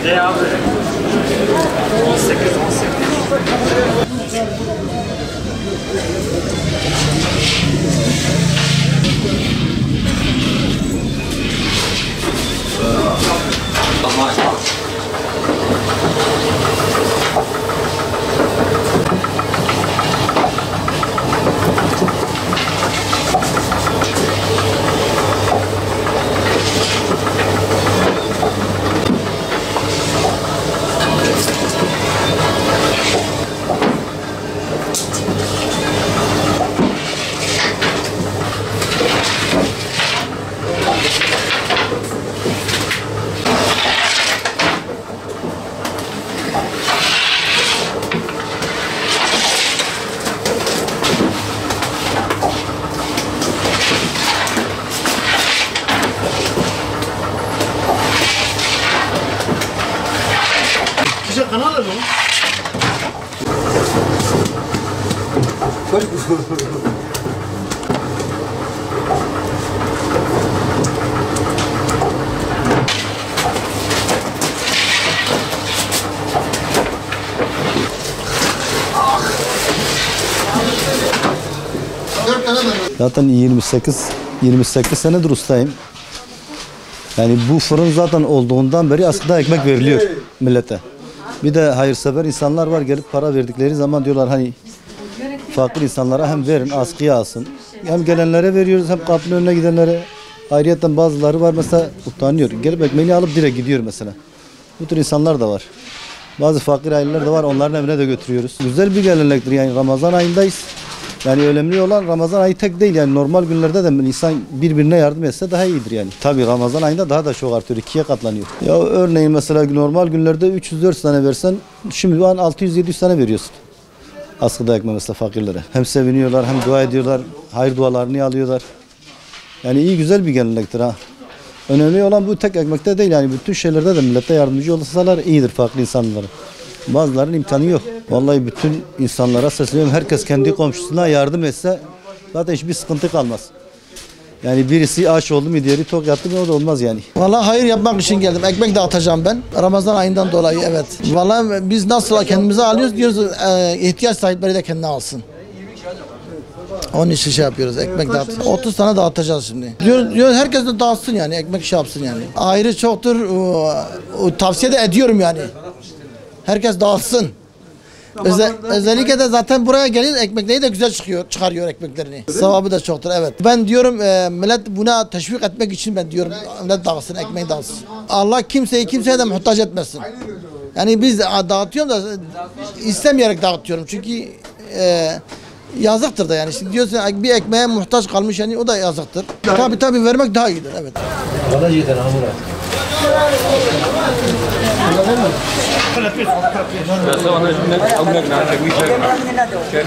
Ne abi? 18. Güzel kanal mı? Zaten 28 senedir ustayım. Yani bu fırın zaten olduğundan beri aslında ekmek veriliyor millete. Bir de hayırsever insanlar var, gelip para verdikleri zaman diyorlar hani fakir insanlara hem verin, askıya alsın. Hem gelenlere veriyoruz hem kapının önüne gidenlere. Ayrıyeten bazıları var mesela utanıyor. Gelip ekmeğini alıp direkt gidiyor mesela. Bu tür insanlar da var. Bazı fakir aileler de var, onların evine de götürüyoruz. Güzel bir gelenektir yani, Ramazan ayındayız. Yani önemli olan Ramazan ayı tek değil yani, normal günlerde de insan birbirine yardım etse daha iyidir yani. Tabii Ramazan ayında daha da çok artıyor, 2'ye katlanıyor. Ya örneğin mesela normal günlerde 304 tane versen şimdi an 600-700 tane veriyorsun. Askıda ekmek mesela fakirlere. Hem seviniyorlar hem dua ediyorlar, hayır dualarını alıyorlar. Yani iyi, güzel bir gelenektir ha. Önemli olan bu tek ekmekte değil yani, bütün şeylerde de millete yardımcı olsalar iyidir fakir insanlara. Bazılarının imkanı yok. Vallahi bütün insanlara sesleniyorum. Herkes kendi komşusuna yardım etse zaten hiçbir sıkıntı kalmaz. Yani birisi aç oldu mu diğeri tok yattı mı o da olmaz yani. Vallahi hayır yapmak için geldim. Ekmek dağıtacağım ben. Ramazan ayından dolayı evet. Vallahi biz nasıl kendimize alıyoruz diyoruz, ihtiyaç sahipleri de kendine alsın. Onun için şey yapıyoruz, ekmek dağıt. 30 tane dağıtacağız şimdi. Diyor herkes de dağıtsın yani, ekmek şey yapsın yani. Ayrı çoktur, tavsiye de ediyorum yani. Herkes dağıtsın. Özellikle de zaten buraya gelin ekmekleri de güzel çıkarıyor ekmeklerini. Sevabı da çoktur evet. Ben diyorum millet buna teşvik etmek için ben diyorum millet dağıtsın, ekmeği dağıtsın. Allah kimseye de muhtaç etmesin. Yani biz dağıtıyorum da istemeyerek dağıtıyorum çünkü yazıktır da yani. Şimdi diyorsun bir ekmeğe muhtaç kalmış yani, o da yazıktır. Tabii vermek daha iyidir evet. Ya